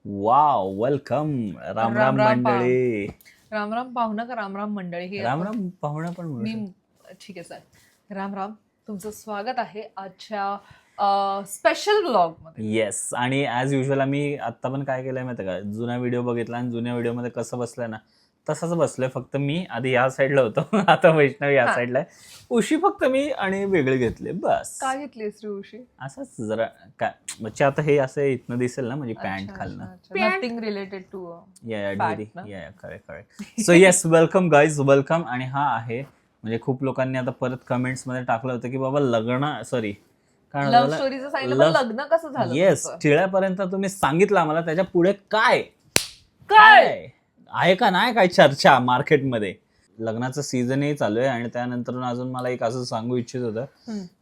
Wow welcome. Ram Ram Ram Ram मंडळी. राम राम पाहुणं का राम राम मंडळी हे राम राम पाहुणा पण मी म्हणू ठीक आहे सर. राम राम, तुमचं स्वागत आहे आजच्या स्पेशल ब्लॉग मध्ये. येस. आणि ॲज युजल आम्ही आत्ता पण काय केलंय माहिती का, जुना व्हिडिओ बघितला आणि जुन्या व्हिडिओमध्ये कसं बसलंय ना तसंच बसलोय. फक्त मी आधी या साईडला होतो, आता वैष्णव या हा. साईडला आहे. उशी फक्त मी आणि वेगळे घेतले बस. काय घेतली श्री उशी? असंच जरा काय म्हणजे आता हे असं इथनं दिसेल ना, म्हणजे पॅन्ट खालनं. नथिंग रिलेटेड टू या Fat ढेरी ना? या correct. So yes, welcome guys, welcome. आणि हा आहे म्हणजे खूप लोकांनी आता परत कमेंट्समध्ये टाकलं होतं की बाबा लव्ह स्टोरीचं सांगितलं, पण लग्न कसं झालं येस, तुमचं? टिळ्यापर्यंत तुम्ही सांगितलं आम्हाला, त्याच्या पुढे काय काय? आहे का नाही काय चर्चा मार्केटमध्ये. लग्नाचं सीझनही चालू आहे आणि त्यानंतर अजून मला एक असं सांगू इच्छित होतं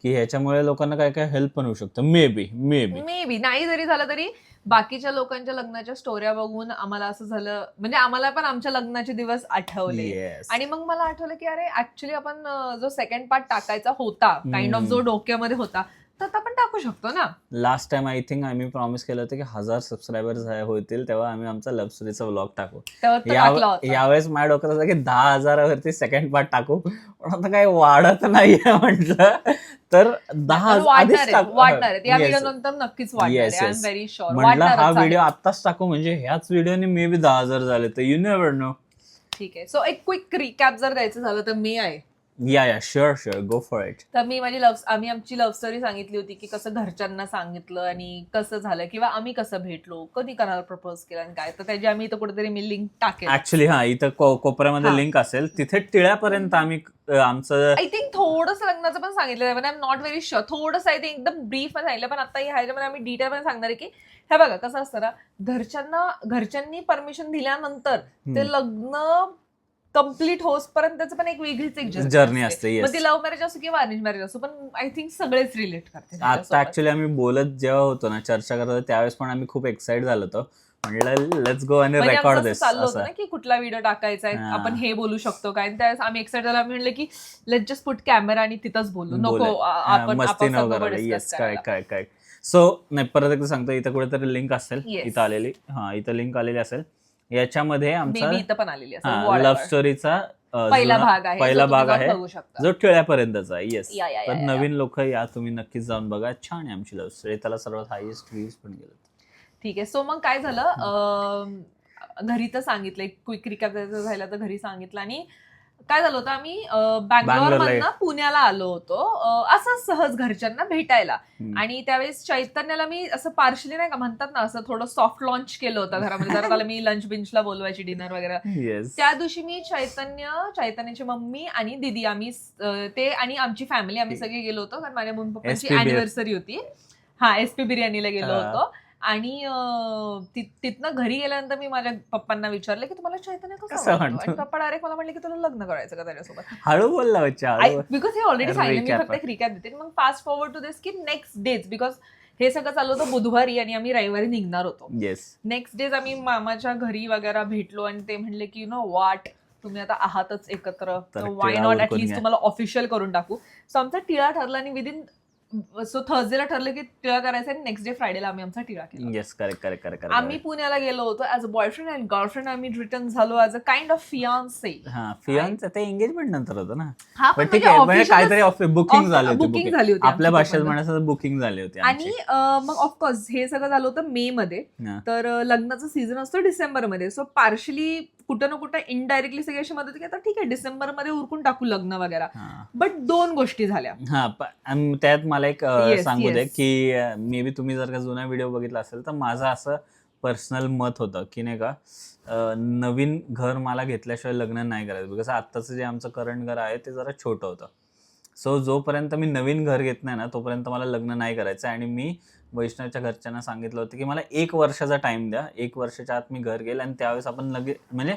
की ह्याच्यामुळे लोकांना काय काय हेल्प पण होऊ शकतं. मे बी मे बी नाही जरी झालं तरी बाकीच्या लोकांच्या लग्नाच्या स्टोऱ्या बघून आम्हाला असं झालं, म्हणजे आम्हाला पण आमच्या लग्नाचे दिवस आठवले. येस. आणि मग मला आठवलं की अरे ऍक्च्युली आपण जो सेकंड पार्ट टाकायचा होता, काइंड ऑफ जो डोक्यामध्ये होता, तर आपण टाकू शकतो ना. लास्ट टाइम आय थिंक आम्ही प्रॉमिस केलं होतं की 1000 सबस्क्रायबर्स होतील तेव्हा आम्ही आमचा लव्ह स्टोरीचा व्लॉग टाकू. तेव्हा तो टाकला होता. यावेळेस माझ्या डोक्यात होतं की 10,000वरती सेकंड पार्ट टाकू, पण आता काही वाढत नाहीये म्हटलं तर 10,000 वाढणार आहेत या व्हिडिओ नंतर नक्कीच वाढणार आहे. आय एम व्हेरी शुअर म्हटलं हा वाढणारच व्हिडिओ आहे. आत्ताच टाकू, म्हणजे ह्याच व्हिडिओने मे बी 10,000 झाले तर यू नेव्हर नो. ठीक आहे. सो एक क्विक रिकॅप जर द्यायचं झालं तर मी आहे. या शुअर गो फॉर इट. तर मी आम्ही आमची लव्ह स्टोरी सांगितली होती की कसं घरच्यांना सांगितलं आणि कसं झालं, किंवा आम्ही कसं भेटलो, कधी कोणाला प्रपोज केलं आणि काय. तर त्याची आम्ही इथं कुठेतरी मी लिंक टाकेल. ऍक्च्युली हा इथं कोपऱ्यामध्ये हा. लिंक असेल, तिथे टिळ्यापर्यंत आम्ही आमचं आय थिंक थोडंसं लग्नाचं पण सांगितलं आहे, पण I am not very sure. थोडंसं आय थिंक एकदम ब्रीफ मध्ये सांगितलं, पण आता ह्याच्यामध्ये आम्ही डिटेल मध्ये सांगणार आहे की हे बघा कसं असतं ना, घरच्यांनी परमिशन दिल्यानंतर ते लग्न कम्प्लीट होसपर्यंत त्याचं पण एक वेगळीच एक जर्नी असते. मग येस. ती लव्ह मॅरेज असो किंवा अरेंज मॅरेज असो, पण आय थिंक सगळेच रिलेट करते आता त्याच्यासोबत. ऍक्च्युली आम्ही बोलत जेव्हा होतो ना, चर्चा करत होतो, त्यावेळेस पण आम्ही खूप एक्साइट झालो होतो. म्हटलं लेट्स गो आणि म्हणजे रेकॉर्ड आमचं असं दिस चाललं होतं असं. ना की कुठला व्हिडिओ टाकायचा आहे, हा. आपण हे बोलू शकतो काय. आणि त्यावेळेस आम्ही एक्साइट झालो, आम्ही म्हणलं की लेट्स जस्ट पुट कॅमेरा आणि तिथंच बोलू, नको आपण मस्ती न नको करायला. discuss येस, करायला. काय सो नाही, परत एकदा सांगतो, इथं कुठेतरी लिंक असेल, Yes. इथं आलेली. हा, इथं लिंक आलेली असेल. याच्यामध्ये आमचा Maybe इथं पण आलेली असेल, whatever. लव्ह स्टोरीचा पहिला भाग आहे, पहिला जो तुम्ही भाग जाऊन आहे बघू शकता. जो टिळ्यापर्यंतचा आहे. येस. या, या, या, तर या. नवीन लोक या, तुम्ही नक्कीच जाऊन बघा. छान आहे आमची लव्ह स्टोरी. त्याला सर्वात हायेस्ट व्ह्यूज पण गेले. ठीक आहे. सो मग काय झालं, घरी तर सांगितलं, क्विक रिकॅप द्यायचं झालं तर घरी सांगितलं. आणि काय झालं होतं, आम्ही बँगलोर मधनं पुण्याला आलो होतो असं सहज घरच्यांना भेटायला. आणि त्यावेळेस चैतन्याला मी असं पार्शली नाही का म्हणतात ना, असं थोडं सॉफ्ट लॉन्च केलं होतं घरामध्ये. जरा त्याला मी लंच बिंचला बोलवायची, डिनर वगैरे. त्या दिवशी मी चैतन्याची मम्मी आणि दीदी, आम्ही ते आणि आमची फॅमिली, आम्ही सगळे गेलो होतो, कारण माझ्या मम्मी पप्पांची अॅनिव्हर्सरी होती. हा, SP बिर्याणीला गेलो होतो. आणि तिथनं घरी गेल्यानंतर मी माझ्या पप्पांना विचारलं की तुम्हाला चैतन्य कसं वाटतं? आणि पप्पा डायरेक्ट मला म्हटले की तुला लग्न करायचं का त्याच्यासोबत. हळू बोलला बच्चा, बिकॉज हे ऑलरेडी सांगितलं, मी फक्त एक रिकॅप देते. मग फास्ट फॉरवर्ड टू दिस की नेक्स्ट डेज, बिकॉज हे सगळं चालू होतं बुधवारी आणि आम्ही रविवारी निघणार होतो. नेक्स्ट डेज आम्ही मामाच्या घरी वगैरे भेटलो आणि ते म्हणले की वाट तुम्ही आता आहातच एकत्र, वाय नॉट ऍटलीस्ट तुम्हाला ऑफिशियल करून टाकू. सो आमचा टिळा ठरला आणि विदिन सो थर्सडेला ठरलं की टिळा करायचं आणि नेक्स्ट डे फ्रायडेला आम्ही आमचा टिळा केला. Yes, correct. आम्ही पुण्याला गेलो होतो as a boyfriend and girlfriend. आम्ही रिटर्न झालो as a kind of fiancee. Fiancee ते एंगेजमेंट नंतर होतं ना. हा, पण ठीक आहे, म्हणजे काहीतरी बुकिंग झाली होती. आपल्या भाषेत म्हणायचं बुकिंग झाली होती. आणि मग ऑफकोर्स हे सगळं झालं होतं मे मध्ये. तर लग्नाचा सीझन असतो डिसेंबरमध्ये. सो पार्शली कुठं ना कुठं इनडायरेक्टली सगळी अशी मदत की आता ठीक आहे डिसेंबरमध्ये उरकून टाकू लग्न वगैरे. बट 2 गोष्टी झाल्या. त्यात मला एक सांगू दे की मे बी तुम्ही जर का जुना व्हिडिओ बघितला असेल तर माझं असं पर्सनल मत होतं की नाही का, नवीन घर मला घेतल्याशिवाय लग्न नाही करायचं. बिकॉज आत्ताचं जे आमचं करंट घर आहे ते जरा छोटं होतं. सो जोपर्यंत मी नवीन घर घेत नाही ना तोपर्यंत मला लग्न नाही करायचं. आणि मी वैष्णवच्या घरच्यांना सांगितलं होतं की मला 1 वर्षाचा टाइम द्या, 1 वर्षाच्या आत मी घर घेईल आणि त्यावेळेस आपण म्हणजे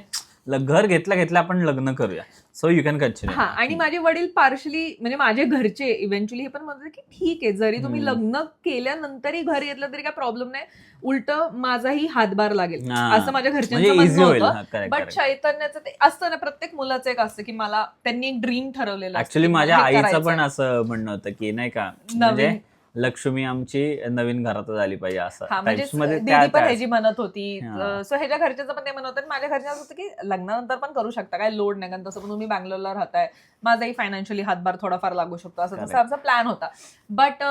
घर घेतल्या आपण लग्न करूया. So you can continue. हा, आणि माझे वडील पार्शली म्हणजे माझे घरचे इव्हेंच्युअली हे पण म्हणतात की ठीक आहे, जरी तुम्ही लग्न केल्यानंतरही घर घेतलं तरी काय प्रॉब्लेम नाही, उलट माझाही हातभार लागेल असं माझ्या घरच्यांचं म्हणणं होतं. बट चैतन्याचं ते असतं ना, प्रत्येक मुलाचं एक असतं की मला त्यांनी एक ड्रीम ठरवलेलं. ऍक्च्युली माझ्या आईचं पण असं म्हणणं होतं की नाही का, म्हणजे लक्ष्मी आमची नवीन घरातच आली पाहिजे असं म्हणजे types मध्ये दीदी पण ह्याची म्हणत होती. हा. सो ह्याच्या घरच्याचं पण ते म्हणत होतं आणि माझ्या घरच्या होतं की लग्नानंतर पण करू शकता, काय लोड नाही, कारण तसं पण तुम्ही बँगलोरला राहताय, माझाही फायनान्शियली हातभार थोडाफार लागू शकतो, असं तसं आमचा प्लॅन होता. बट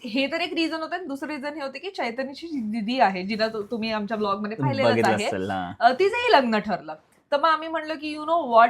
हे तर एक रिझन होतं. दुसरं रिझन हे होते की चैतन्यची दीदी आहे, जिला तुम्ही आमच्या ब्लॉगमध्ये पाहिलेलंच बघितलं आहे, असेल ना. तिचंही लग्न ठरलं. तर मग आम्ही म्हणलं की यु नो व्हॉट,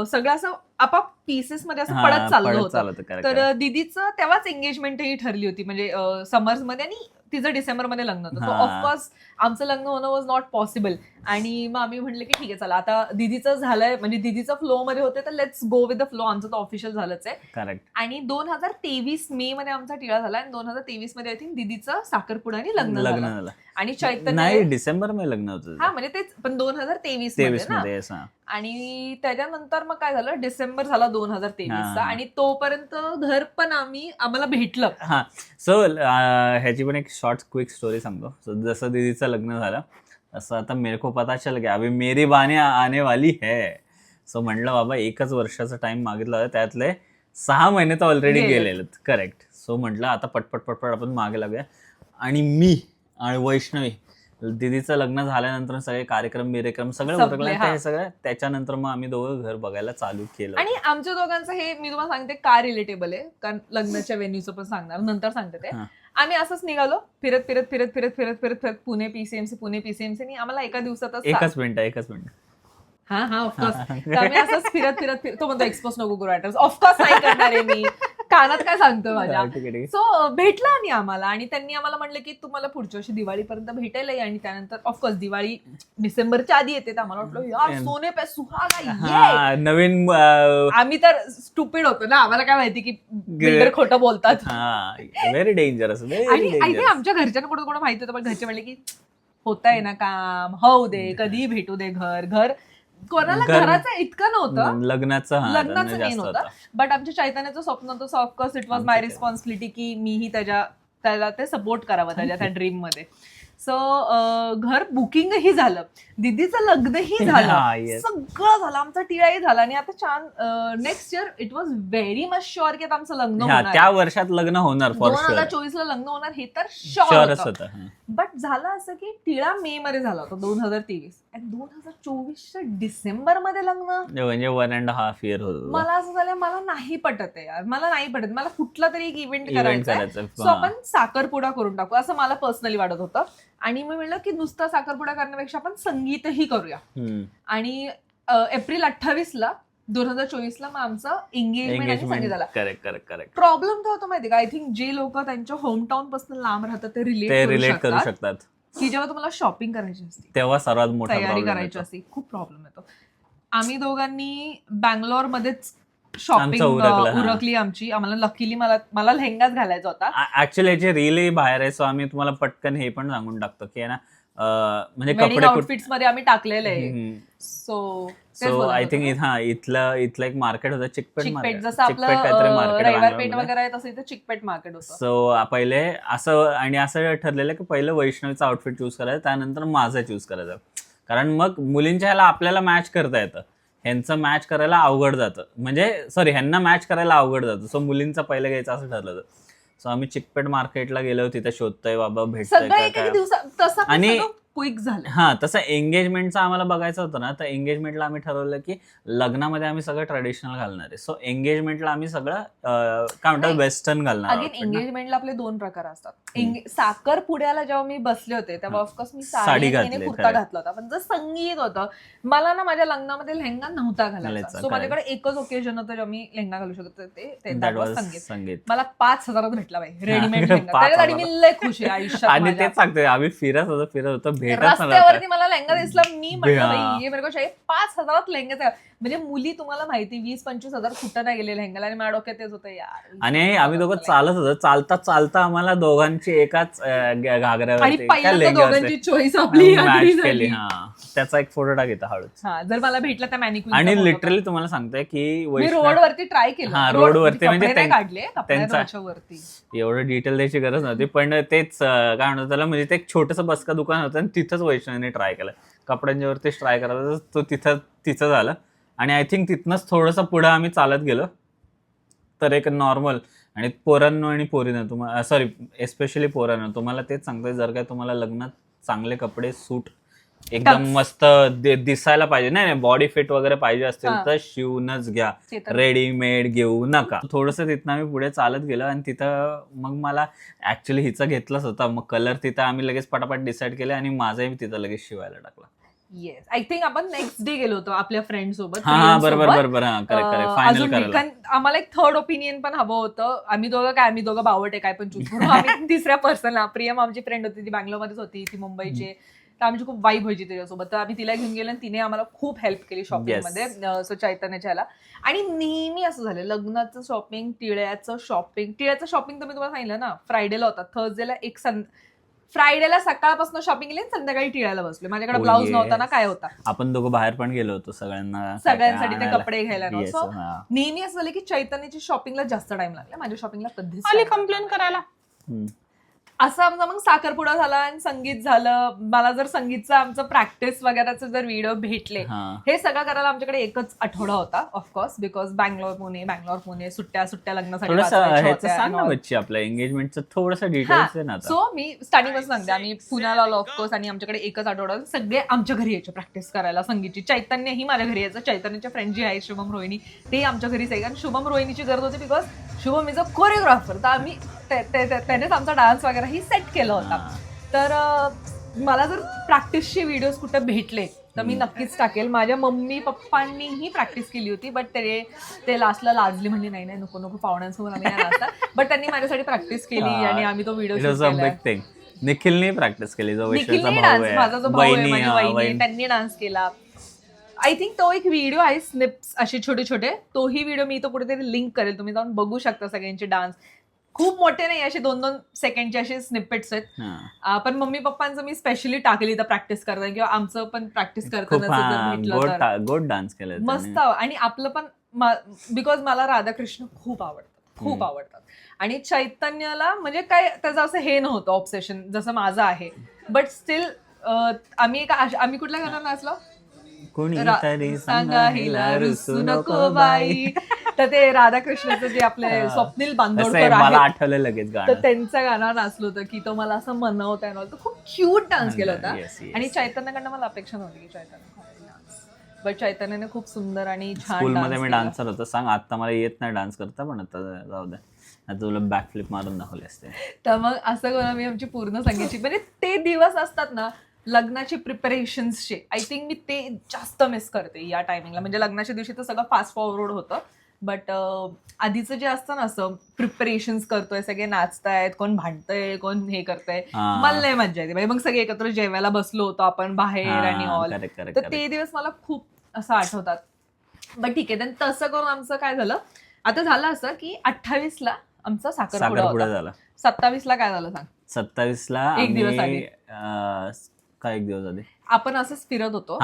सगळं असं आपाप पीसेस मध्ये असं पडत चाललं होतं. तर दीदीचं तेव्हाच एंगेजमेंटही ठरली होती, म्हणजे समर्स मध्ये, आणि तिचं डिसेंबरमध्ये लग्न होतं. सो ऑफकोर्स आमचं लग्न होणं वॉज नॉट पॉसिबल. आणि मग आम्ही म्हटलं की ठीक आहे, चला आता दीदीचं झालंय, म्हणजे दीदीचं फ्लो मध्ये होते, तर let's go with the flow. आमचं तर ऑफिशियल झालंच आहे. करेक्ट. आणि 2023 मे मध्ये आमचा टिळा झाला, आणि 2023 मध्ये आय थिंक दीदीचं साखरपुडा आणि लग्न झालं. आणि चैतन्य नाही, डिसेंबर मध्ये लग्न होतं. हा, म्हणजे तेच, पण 2023 मध्ये. आणि त्याच्यानंतर मग काय झालं, डिसेंबर झाला 2023चा, आणि तोपर्यंत घर पण आम्हाला भेटलं. हा, सो ह्याची पण एक शॉर्ट क्विक स्टोरी सांगतो. सो जसं दीदीचं लग्न झालं तसं आता मेरे को पता चल गया अभी मेरी बाने आने वाली है. सो म्हटलं बाबा, 1 वर्षाचा टाइम मागितला होता, त्यातले 6 महिने तर ऑलरेडी गेलेले. करेक्ट. सो म्हटलं आता पटपट आपण मागे लागूया. आणि मी आणि वैष्णवी, दीदीचं लग्न झाल्यानंतर सगळे कार्यक्रम बिरेक्रम सगळं उरकलं, हे सगळं त्याच्यानंतर मग आम्ही दोघं घर बघायला चालू केलं. आणि आमच्या दोघांचं हे मी तुम्हाला सांगते का रिलेटेबल आहे, कारण लग्नाच्या वेन्यूचं पण सांगणार नंतर सांगते ते. आम्ही असंच निघालो फिरत पुणे पीसीएमसी, आणि आम्हाला एका दिवसातच. एकच मिनिट. हा ऑफकोर्स. आम्ही असंच फिरत तो म्हणतो एक्सपोज नको करू ऍटर्स. ऑफकोर्स नाही करणार आहे मी, कानात काय सांगतो माझ्या. सो भेटला आणि आम्हाला, आणि त्यांनी आम्हाला म्हणलं की तुम्हाला पुढच्या वर्षी दिवाळीपर्यंत भेटेल, आणि त्यानंतर ऑफकोर्स दिवाळी डिसेंबरच्या आधी येते. तर आम्हाला वाटलं यार सोने पे सुहागा नवीन. आम्ही तर स्टुपिड होतो ना, आम्हाला काय माहिती की बिल्डर खोटं बोलतात. Very dangerous. आणि आमच्या घरच्यांना कोणा माहिती होतं, पण घरचे म्हणले की होतंय ना काम, होऊ दे, कधी भेटू दे. घर कोणाला घराचं इतकं नव्हतं, लग्नाचं मेन होतं. बट आमच्या चैतन्याचं स्वप्न होतं. So of course it was my responsibility की मीही त्याला ते सपोर्ट करावं त्या ड्रीम मध्ये. सो घर बुकिंगही झालं, दीदीचं लग्नही झालं, सगळं झालं, आमचा टिळाही झाला. आणि आता छान next year it was very much sure की आता आमचं लग्न होणार, त्या वर्षात लग्न होणार, 2024 ला लग्न होणार, हे तर शुअर होतं. बट झालं असं की टिळा मे मध्ये झाला होता 2023, आणि 2024च्या डिसेंबर मध्ये लग्न, म्हणजे 1.5 year होतं. मला असं झालं, मला नाही पटत आहे यार, मला नाही पटत. मला कुठला तरी एक इव्हेंट करायचा, सो आपण साखरपुडा करून टाकू असं मला पर्सनली वाटत होतं. आणि मी म्हणलं की नुसता साखरपुडा करण्यापेक्षा आपण संगीतही करूया. आणि एप्रिल 28 2024 मग आमचं एंगेजमेंट झाला. करेक्ट. प्रॉब्लेम काय होतो माहिती का, आय थिंक जे लोक त्यांच्या होमटाऊन पासून लांब राहतात ते रिलेट करू शकतात की जेव्हा तुम्हाला शॉपिंग करायची असते तेव्हा सर्वात मोठा तयारी करायची असते, खूप प्रॉब्लेम येतो. आम्ही दोघांनी बँगलोर मध्येच शॉपिंग उरकली आमची. आम्हाला लकीली मला लेहंगाच घालायचा होता. ऍक्च्युअली याचे रील बाहेर आहे, सो आम्ही तुम्हाला पटकन हे पण सांगून टाकतो की ना, म्हणजे कपडे आउटफिट्स मध्ये आम्ही टाकलेले आहे. सो आय थिंक इथलं एक मार्केट होतं, चिकपेट, जसं आपलं रविवारपेठ वगैरे आहे तसं इथं चिकपेट मार्केट होतं. सो पहिले असं ठरलेलं की पहिलं वैष्णवीचं आउटफिट चूज करायचं, त्यानंतर माझं चूज करायचं, कारण मग मुलींच्या ह्याला आपल्याला मॅच करता येतं, ह्यांचं मॅच करायला अवघड जातं, म्हणजे ह्यांना मॅच करायला अवघड जातं. सो मुलींचं पहिलं घ्यायचं असं ठरलं होतं. सो आम्ही चिकपेट मार्केटला गेलो, तिथे शोधतोय बाबा भेटतोय, आणि क्विक झालं. हा, तसं एंगेजमेंटचं आम्हाला बघायचं होतं ना, तर एंगेजमेंटला आम्ही ठरवलं की लग्नामध्ये आम्ही सगळं ट्रेडिशनल घालणार आहे. सो एंगेजमेंटला आम्ही सगळं काय म्हणतात वेस्टर्न घालणार. अगेन एंगेजमेंटला आपले 2 प्रकार असतात. साखरपुड्याला जेव्हा मी बसले होते तेव्हा ऑफकोर्स मी साडी कुर्ता घातला होता, पण जर संगीत होतं, मला ना माझ्या लग्नामध्ये लेहंगा नव्हता घालायचा. सो माझ्याकडे एकच ओकेजन होतं जेव्हा मी लेहंगा घालू शकत होते, ते संगीत. मला 5,000 भेटला बाई रेडीमेड लेहंगा, त्याच्यासाठी मी लय खुश आहे आयुष्यात. आणि तेच सांगतोय, आम्ही फिरत होतो रस्त्यावरती मला लेहंगा दिसला, मी म्हटलं 5,000 लेहंगा. म्हणजे मुली तुम्हाला माहिती 20-25 हजार कुठं नाही गेले लेहंगाला, आणि माझ्या डोक्यात तेच होतं यार. आणि आम्ही दोघं चालत होतो, चालता आम्हाला दोघांची एकाच घागऱ्यावरती दोघांची चॉईस आपली केली. त्याचा एक फोटो टाक हळूच. जर मला भेटला त्या मॅनिक्युअर, आणि लिटरली तुम्हाला सांगतोय की रोडवरती ट्राय केलं, रोडवरती म्हणजे काढले त्यांच्यावरती. एवढं डिटेल द्यायची गरज नव्हती, पण तेच काय म्हणतात त्याला, म्हणजे ते एक छोटंसं बसका दुकान होतं, आणि तिथंच वैष्णवीने ट्राय केलं, कपड्यांच्या वरतीच ट्राय करायचा, तो तिथं झालं. आणि आय थिंक तिथनंच थोडंसं पुढं आम्ही चालत गेलो, तर एक नॉर्मल, आणि पोरांनो आणि पोरीनं तुम्हाला सॉरी एस्पेशली पोरांनो तुम्हाला तेच सांगतोय, जर काय तुम्हाला लग्नात चांगले कपडे सूट एकदम मस्त दिसायला पाहिजे, नाही बॉडी फिट वगैरे पाहिजे असतील तर शिवूनच घ्या, रेडीमेड घेऊ नका. थोडंसं तिथं आम्ही पुढे चालत गेलो आणि तिथं मग मला ऍक्च्युली हिचं घेतलंच होता, मग कलर तिथं आम्ही लगेच पटापट डिसाईड केले आणि माझाही तिथं लगेच शिवायला टाकला. येस, आय थिंक आपण नेक्स्ट डे गेलो होतो आपल्या फ्रेंड सोबत. बरोबर फायनल करायला. आम्हाला एक थर्ड ओपिनियन पण हवं होतं. आम्ही दोघं बावटे काय पण चूज करू. आम्ही तिसऱ्या पर्सनला, प्रियम आमची फ्रेंड होती, ती बँगलोरमध्येच होती, ती मुंबईची, तर आमची खूप वाईब व्हायची त्याच्यासोबत. तर आम्ही तिला घेऊन गेलो आणि तिने आम्हाला खूप हेल्प केली शॉपिंग मध्ये. सो चैतन्याच्या ह्याला. आणि नेहमी असं झालं, लग्नाचं शॉपिंग, टिळ्याचं शॉपिंग तर मी तुम्हाला सांगितलं ना, फ्रायडेला होता. थर्सडेला फ्रायडेला सकाळपासून शॉपिंग केली, संध्याकाळी टिळायला बसलो. माझ्याकडे ब्लाऊज नव्हता ना, काय होता. आपण दोघं बाहेर पण गेलो होतो सगळ्यांसाठी ते कपडे घ्यायला. सो नेहमी असं झालं की चैतन्याची शॉपिंगला जास्त टाइम लागला, माझ्या शॉपिंगला कधीच कंप्लेन करायला. असं आमचा मग साखरपुडा झाला आणि संगीत झालं. मला जर संगीतचं आमचं प्रॅक्टिस वगैरेचे जर व्हिडिओ भेटले, हे सगळं करायला आमच्याकडे एकच आठवडा होता ऑफकोर्स, बिकॉज बँगलोर पुणे सुट्ट्या लग्नासाठी. आपल्या एंगेजमेंटचं थोडंसं डिटेल्स आहे ना. सो मी स्टार्टिंगपासून सांगते, आम्ही पुण्याला आलो ऑफकोर्स आणि आमच्याकडे एकच आठवडा, सगळे आमच्या घरी यायचे प्रॅक्टिस करायला संगीतची. चैतन्य ही माझ्या घरी यायचं. चैतन्याच्या फ्रेंड जी आहे शुभम रोहिणी, ते आमच्या घरीच आहे. कारण शुभम रोहिणीची गरज होती, because Shubham is a choreographer. तर आम्ही त्यानेच आमचा डान्स वगैरे ही सेट केला होता. तर मला जर प्रॅक्टिसचे व्हिडिओज कुठे भेटले तर मी नक्कीच टाकेल. माझ्या मम्मी पप्पांनीही प्रॅक्टिस केली होती, बट ते लास्टला लाजली, म्हणजे नाही नको पाहुण्यांसमोर आम्ही नाही लाजता. बट त्यांनी माझ्यासाठी प्रॅक्टिस केली आणि आम्ही तो व्हिडिओ शूट केला. निखिलने प्रॅक्टिस केली, माझा जो भाऊ आहे, माझी वहिनी, त्यांनी डान्स केला. आय थिंक तो एक व्हिडिओ आहे, स्निप्स असे छोटे, तोही व्हिडिओ मी तो कुठेतरी लिंक करेल, तुम्ही जाऊन बघू शकता. सगळ्यांचे डान्स खूप मोठे नाही, असे 2-2 सेकंडचे असे स्निपेट्स आहेत. पण मम्मी पप्पांचं मी स्पेशली टाकली तर प्रॅक्टिस करताना, किंवा आमचं पण प्रॅक्टिस करताना गुड डान्स केलं मस्त. आणि आपलं पण, बिकॉज मला राधाकृष्ण खूप आवडतात आणि चैतन्याला म्हणजे काय त्याचं असं हे नव्हतं ऑब्सेशन जसं माझं आहे. बट स्टील आम्ही कुठल्या गाणं नाचलो, सांगा हिला रुसू नको बाई, तर ते राधाकृष्णाचं जे आपले स्वप्नील बांदोडकर आठवलं लगेच तर त्यांचं गाणं नाचलं होतं की तो मला असं मनवता नव्हतं. खूप क्यूट डान्स केला होता. आणि चैतन्याकडनं मला अपेक्षा नव्हती की चैतन्य डान्स, बट चैतन्याने खूप सुंदर आणि छान. स्कूलमध्ये मी डान्सर होतो, सांग आता मला येत नाही डान्स करता, पण आता जाऊ द्या, आता तुला बॅकफ्लिप मारून दाखवले असते. तर मग असं करून मी आमची पूर्ण संगीतची, म्हणजे ते दिवस असतात ना लग्नाचे प्रिपरेशन्सचे, आय थिंक मी ते जास्त मिस करते या टायमिंगला. म्हणजे लग्नाच्या दिवशी तर सगळं फास्ट फॉरवर्ड होतं, बट आधीचं जे असतं ना, असं प्रिपरेशन्स करतोय, सगळे नाचतायत, कोण भांडतंय, कोण हे करतंय, मला लय मजा येते. मग सगळे एकत्र जेवायला बसलो होतो आपण बाहेर आणि ऑल, तर ते दिवस मला खूप असं आठवतात. बट ठीक आहे, तसं करून आमचं काय झालं, आता झालं असं की 28ला आमचा साखरपुडा झाला. 27ला काय झालं सांग? 27ला एक दिवस आधी काय, एक दिवस आधी आपण असंच फिरत होतो.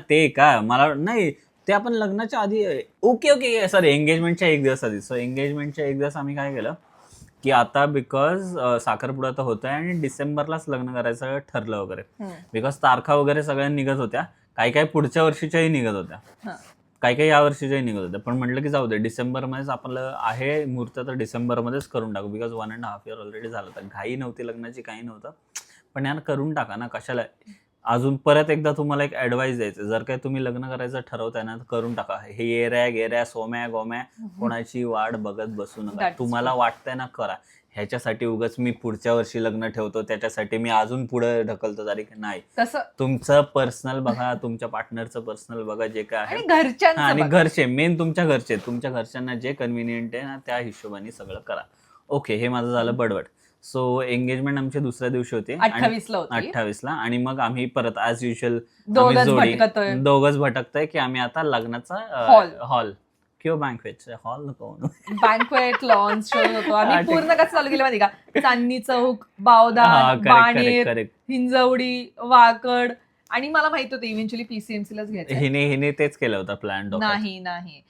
ते का मला नाही, ते आपण लग्नाच्या आधी, ओके सॉरी, एंगेजमेंटच्या एक दिवस आधी. सो एंगेजमेंटच्या एक दिवस आम्ही काय केलं की आता बिकॉज साखरपुडा तर होतोय आणि डिसेंबरलाच लग्न करायचं ठरलं वगैरे, बिकॉज तारखा वगैरे सगळ्या निघत होत्या, काही पुढच्या वर्षीच्याही निघत होत्या, काही या वर्षीच्याही निघत होत्या. पण म्हटलं की जाऊ दे, डिसेंबरमध्येच आपलं आहे मुहूर्त, तर डिसेंबरमध्येच करून टाकू, बिकॉज 1.5 year ऑलरेडी झालं होतं. घाई नव्हती लग्नाची, काही नव्हतं, पण यार करून टाका ना, कशाला. अजून परत एकदा तुम्हाला एक ऍडवाइस द्यायचं, जर काय तुम्ही लग्न करायचं ठरवताय ना, तर करून टाका. हे येऱ्या सोम्या गोम्या कोणाची वाट बघत बसू नका. तुम्हाला वाटतंय ना, करा. ह्याच्यासाठी उगाच मी पुढच्या वर्षी लग्न ठेवतो, त्याच्यासाठी मी अजून पुढे ढकलतो तारीख, नाही. तुमचं पर्सनल बघा, तुमच्या पार्टनरचं पर्सनल बघा, जे काय आहे, आणि घरचे मेन तुमच्या घरच्यांना जे कन्व्हिनियंट आहे ना, त्या हिशोबाने सगळं करा. ओके, हे माझं झालं बडबड. सो एंगेजमेंट आमची दुसऱ्या दिवशी होती 28ला, आणि मग आम्ही परत ॲज युजल दोघंच भटकतोय की आम्ही आता लग्नाचा हॉल किंवा बँक्वेट हॉल बँक्वेट लॉन्स शोध होतो. आम्ही पूर्ण कसं चालू केलं माहिती का, चांदणी चौक, बावदा, बाणेर, हिंजवडी, वाकड, आणि मला माहित होतं इव्हेंच्युअली PCMC लाच घ्यायचं. हिने तेच केलं होतं प्लॅन. नाही,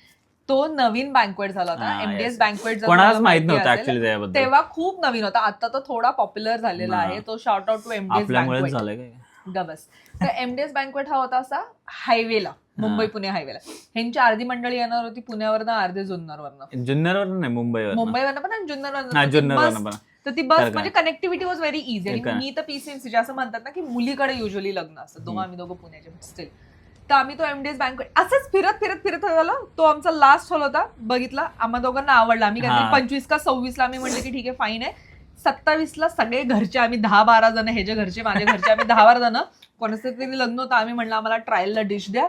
तो नवीन बँक्वेट झाला होता, MDS बँक्वेट. कोणालाच माहित नव्हतं ऍक्च्युअली त्याबद्दल, तेव्हा खूप नवीन होता. आता तो थोडा पॉप्युलर झालेला आहे. तो shout out to MDS banquet. गबस. तर एमडीएस बँक्वेट हा होता असा हायवेला, मुंबई पुणे हायवेला. ह्यांची अर्धी मंडळी येणार होती पुण्यावरनं, अर्धे जुन्नरवरनं. जुन्नरवरून नाही, मुंबईवरनं पण आणि जुन्नरवरून जुन्नरवरनं. पण. तर ती बस म्हणजे कनेक्टिव्हिटी वॉज व्हेरी इझी. आणि मी तर पीसीएमसी असं म्हणतात ना की मुलीकडे युजली लग्न असतं, आम्ही दोघं पुण्याचे स्टील. तर आम्ही तो एमडीएस बँक्वेट असंच फिरत झाला. तो आमचा लास्ट हॉल होता, बघितला, आम्हा दोघांना आवडला. आम्ही काहीतरी 25 का 26 ला आम्ही म्हणलं की ठीक आहे फाईन आहे. 27 ला सगळे घरचे, आम्ही 10-12 जण, हे जे घरचे माझ्या घरचे आम्ही 10-12 जण, कोणाचं तरी लग्न होतं. आम्ही म्हणलं आम्हाला ट्रायलला डिश द्या.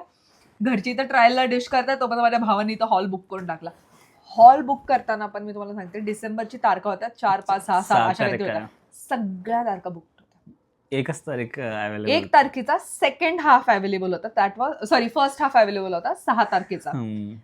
घरची तर ट्रायलला डिश करताय, तोपर्यंत माझ्या भावानी तर हॉल बुक करून टाकला. हॉल बुक करताना पण मी तुम्हाला सांगते, डिसेंबरची तारखा होत्या 4, 5, 6, 7 अशा काही होत्या. सगळ्या तारखा बुक. एकच तारीख अवेलेबल, 1 तारखेचा सेकंड हाफ अवेलेबल होता, that was sorry first half available होता 6 तारखेचा.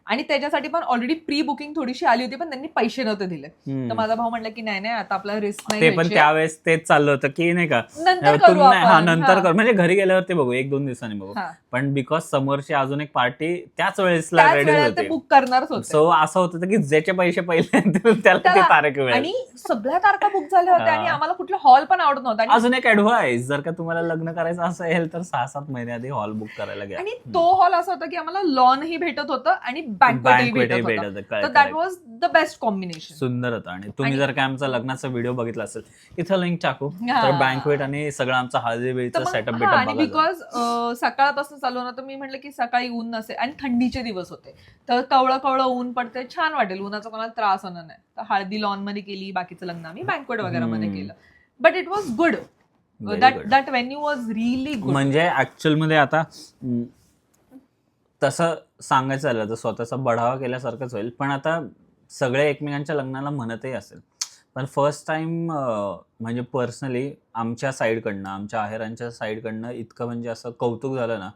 आणि त्याच्यासाठी पण ऑलरेडी प्री बुकिंग थोडीशी आली होती, पण त्यांनी पैसे नव्हते दिले. तर माझा भाऊ म्हणला की नाही आता आपला रिस्क नाही. ते पण त्यावेळेस तेच चाललं होतं की नाही का नंतर करू आपण. नंतर कर, म्हणजे घरी गेल्यावरती बघू, 1-2 दिवसांनी बघू. पण बिकॉज समोरची अजून एक पार्टी त्याच वेळेसला रेडी होते, बुक करणारच होते. सो असं होतं की ज्याचे पैसे पहिले त्याला ते तारीख मिळेल. आणि सगळ्या तारखा बुक झाल्या होत्या आणि आम्हाला कुठला हॉल पण आवडत नव्हता. अजून एक ऍडव्हाइस, जर का तुम्हाला लग्न करायचं असेल तर 6-7 महिने आधी हॉल बुक करायला घ्या. आणि तो हॉल असा होता की आम्हाला लॉनही भेटत होतं आणि बँक्वेटही भेटत होतं. तर that was the best combination. सुंदर होतं. आणि तुम्ही जर का आमचा लग्नाचा व्हिडिओ बघितला असेल, इथं लिंक टाकू, तर बँक्वेट आणि सगळं आमचा हळदी वेळीचा सेटअप बिटअप बघा. बिकॉज सकाळपासून चालू ना, तर मी म्हटलं की सकाळी ऊन नसेल आणि थंडीचे दिवस होते, तर कवळं ऊन पडते, छान वाटेल, उन्हाचा कोणाला त्रास होणार नाही. तर हळदी लॉन मध्ये केली, बाकीचं लग्न आम्ही बँक्वेट वगैरे मध्ये केलं. But it was good. That venue was really good. म्हणजे ऍक्च्युअल मध्ये आता तसं सांगायचं झालं तर स्वतःचा बढावा केल्यासारखंच होईल. पण आता सगळे एकमेकांच्या लग्नाला म्हणतही असेल, पण फर्स्ट टाइम म्हणजे पर्सनली आमच्या साईडकडनं, आमच्या आहेरांच्या साईडकडनं इतकं म्हणजे असं कौतुक झालं ना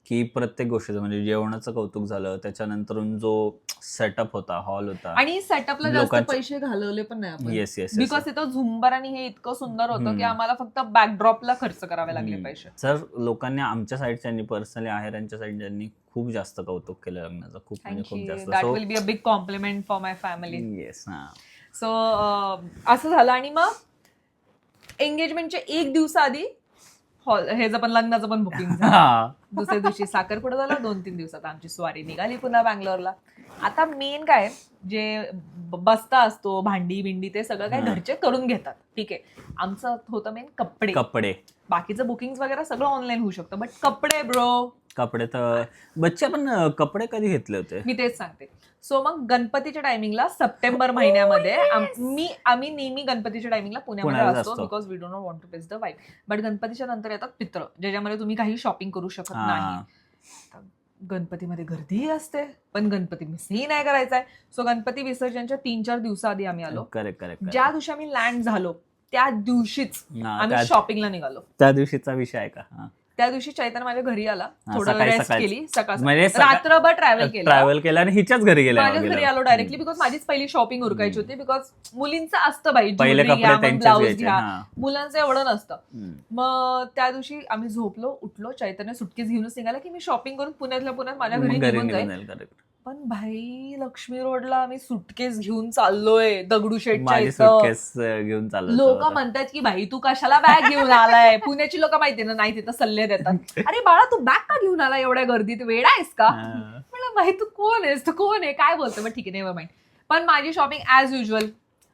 की प्रत्येक गोष्टीचं, म्हणजे जेवणाचं कौतुक झालं, त्याच्यानंतरून जो सेटअप होता, हॉल होता, आणि सेटअपला जास्त पैसे घालवले पण नाही आपण. येस येस, बिकॉज तिथं झुंबर आणि हे इतकं सुंदर होतं की आम्हाला फक्त बॅकड्रॉपला खर्च करावे लागले पैसे. सर लोकांनी आमच्या साईडच्यांनी, पर्सनली आहेरांच्या साईडच्यांनी खूप जास्त कौतुक केलं लग्नाचं, खूप म्हणजे खूप जास्त. That will be a big compliment for my family. Yes. So असं झालं. आणि मग एंगेजमेंटच्या 1 दिवसाआधी ह्याचं पण लग्नाचं पण बुकिंग झालं. दुसऱ्या दिवशी साखरपुडा झाला. 2-3 दिवसात आमची स्वारी निघाली पुन्हा बँगलोरला. आता मेन काय, जे बस्ता असतो, भांडी बिंडी, ते सगळं काय घरचे करून घेतात, ठीक आहे. आमचं होतं मेन कपडे. बाकीचं बुकिंग वगैरे सगळं ऑनलाईन होऊ शकतं, बट कपडे तर बच्चे. पण कपडे कधी घेतले होते मी तेच सांगते. सो मग गणपतीच्या टायमिंगला सप्टेंबर महिन्यामध्ये आम्ही नेहमी गणपतीच्या टायमिंगला पुण्यामध्ये असतो, because we don't want to miss the vibe. But गणपतीच्या नंतर येतात पित्र, ज्याच्यामध्ये तुम्ही काही शॉपिंग करू शकत नाही. गणपतीमध्ये गर्दीही असते, पण गणपती मिसही नाही करायचा आहे. सो गणपती विसर्जनच्या 3-4 दिवसाआधी आम्ही आलो. करेक्ट. ज्या दिवशी आम्ही लँड झालो त्या दिवशीच आम्ही शॉपिंगला निघालो. त्या दिवशीचा विषय आहे का? त्या दिवशी चैतन्य माझ्या घरी आला, थोडं रेस्ट केली, सकाळ म्हणजे रात्रभर ट्रॅव्हल केला आणि हिच्याच घरी गेला. माझ्याच घरी आलो डायरेक्टली, बिकॉज माझीच पहिली शॉपिंग उरकायची होती. बिकॉज मुलींचं असतं बाई, पहिले कपडे ब्लाऊज घ्या, मुलांचं एवढं नसतं. मग त्या दिवशी आम्ही झोपलो, उठलो, चैतन्य सुटकेस घेऊनच निघाला की मी शॉपिंग करून पुण्यातल्या पुण्यात माझ्या घरी निघून जाईल. पण भाई लक्ष्मी रोडला आम्ही सुटकेस घेऊन चाललोय, दगडूशेठच्या इथं घेऊन चाललो. लोक म्हणतात की भाई तू कशाला बॅग घेऊन आलाय. पुण्याची लोक माहिती ना, नाही तिथं सल्ले देतात, अरे बाळा तू बॅग का घेऊन आला एवढ्या गर्दीत, वेडा आहेस का? म्हणलं भाई तू कोण आहेस, तू कोण आहे, काय बोलतो. मग ठीक आहे, नेव्हर माइंड. पण माझी शॉपिंग ऍज युजल,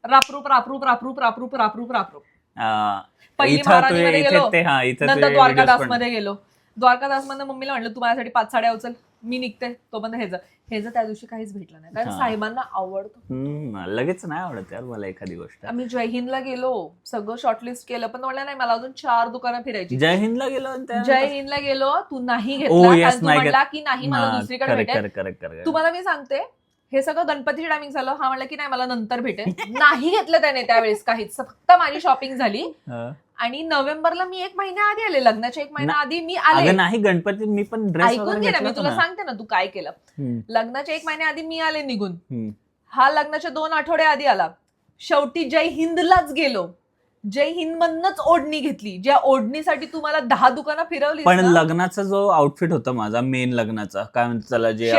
रापरूप. पहिली महाराणीमध्ये गेलो, नंतर द्वारकादास मध्ये गेलो. द्वारकादास मध्ये मम्मीला म्हणलं तू माझ्यासाठी 5 साड्या उचल, मी निघते. तो पण हेच त्या दिवशी काहीच भेटलं नाही, कारण साहेबांना आवडतं. लगेच नाही आवडत यार मला एखादी गोष्ट. आम्ही जयहिंदला गेलो, सगळं शॉर्टलिस्ट केलं, पण म्हणलं नाही मला अजून 4 दुकानं फिरायची. जयहिंदला गेलो, तू नाही घेतला, तू म्हणला की नाही मला दुसरीकडे भेटेल. तुम्हाला मी सांगते, हे सगळं गणपतीची टायमिंग झालं. हा म्हणलं की नाही मला नंतर भेटेल. नाही घेतलं त्याने त्यावेळेस काहीच, फक्त माझी शॉपिंग झाली. आणि नोव्हेंबरला मी 1 महिना आधी आले, लग्नाच्या 1 महिना आधी मी आले. नाही गणपती मी पण ड्रेस ऐकून घे ना, मी तुला सांगते ना तू काय केलं. लग्नाच्या 1 महिन्या आधी मी आले निघून. हा लग्नाच्या 2 आठवडे आधी आला. शेवटी जय हिंदलाच गेलो. जय हिंद मधनच ओढणी घेतली, ज्या ओढणीसाठी तू मला 10 दुकानं फिरवली. पण लग्नाचा जो आउटफिट होता माझा मेन लग्नाचा, काय म्हणतो त्याला, जे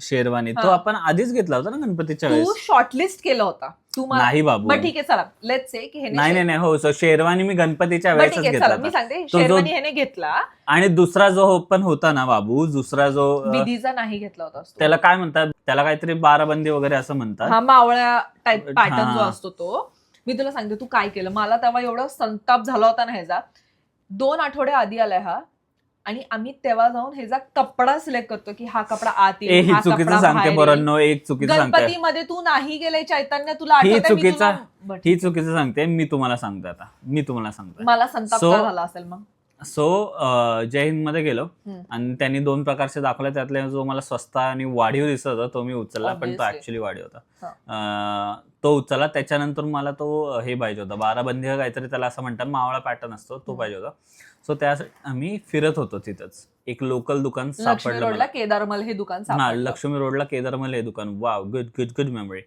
शेरवानी, तो आपण आधीच घेतला होता ना गणपतीच्या वेळेस. तू शॉर्टलिस्ट केलं होता तू मला. नाही बाबू, बट ठीक आहे चला, लेट्स से की नाही हो, सो शेरवानी मी गणपतीच्या वेळेस घेतला. मी सांगते शेरवानी ह्याने घेतला. आणि दुसरा जो पण होता ना बाबू, दुसरा जो विधीचा नाही घेतला होता, त्याला काय म्हणतात, त्याला काहीतरी बाराबंदी वगैरे असं म्हणतात. हा मावळ्या टाइप पॅटर्न जो असतो तो. मी तुला सांगते तू काय केलं, मला तेव्हा एवढा संताप झाला होता ना ह्याचा. 2 आठवडे आधी आलाय हा, आणि आम्ही तेव्हा जाऊन ह्याचा कपडा सिलेक्ट करतो की हा कपडा आत येईल, ही चुकीचं सांगते बरोबर, एक चुकीचं सांगते. गणपतीमध्ये तू नाही गेले चैतन्य, तुला ही चुकीचं सांगते. मी तुम्हाला सांगते आता, मला संताप झाला असेल मग. सो जय हिंद मध्ये गेलो आणि त्यांनी 2 प्रकारचे दाखवले. त्यातले जो मला स्वस्त आणि वाढीव दिसत होता तो मी उचलला, पण तो ऍक्च्युअली वाढीव होता. तो उचलला. त्याच्यानंतर मला तो हे पाहिजे होता, बाराबंदी काहीतरी त्याला असं म्हणतात, मावळा पॅटर्न असतो, तो पाहिजे होता. सो त्यासाठी आम्ही फिरत होतो तिथंच. एक लोकल दुकान सापडलं, केदारमल हे दुकान, लक्ष्मी रोडला केदारमल हे दुकान. Wow, good memory.